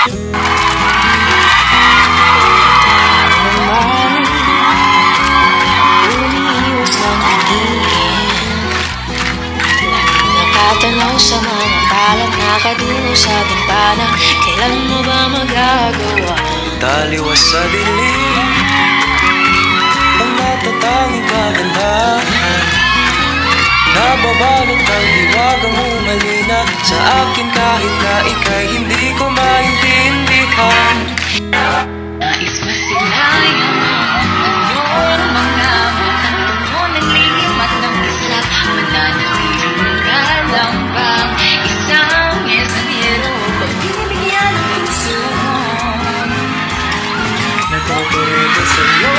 Nakatanaw sa mga palad, nakadungo sa bintana. Kailan mo ba magagawa? Taliwas sa dilim ang natatanging kagandahan. Nababalot ang hiwagang umalina sa akin kahit na ika'y hindi ko maintindihan. Nais masilayan ang mga matang mo ng lihim at ng isla. Mananatiling ka lang bang isang esanero? Pagbibigyan ng puso mo. Nagpaparito sa'yo,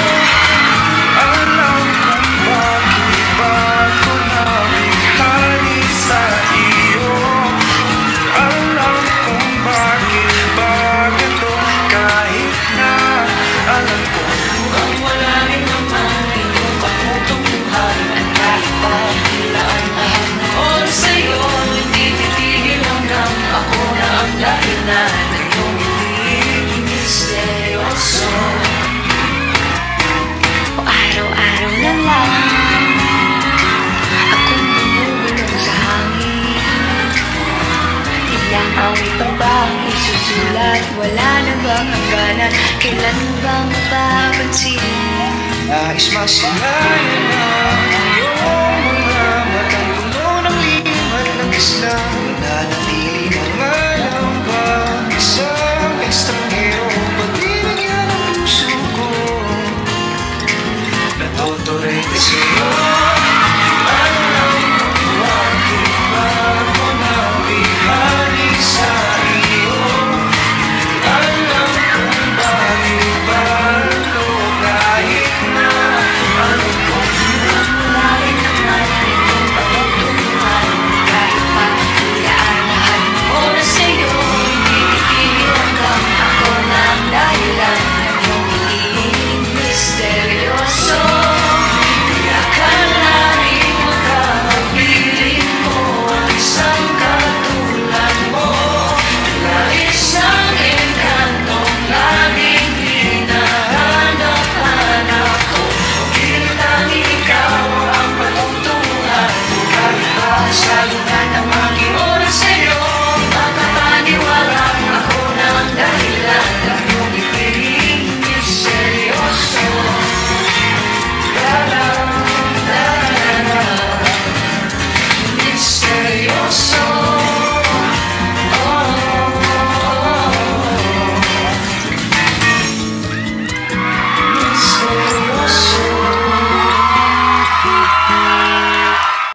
alam kung bakit ba ko nakikali sa iyo. Alam kung bakit ba ganito, kahit na alam ko Mukhang wala rin naman iyong kaputong buhay. At kahit pa hilaan lahat ng oras sa'yo, hindi titigil hanggang ako na ang dahilan ng iyong hindi misteryoso. O araw-araw na lang akong bumubulong sa hangin. Ilang awit pa ba isusulat? Wala na bang hangganan? Kailan ba mapapansin? nais masilayan na iyong mga matang puno ng lihim at ng isla. Nananatili na nga lang ba isa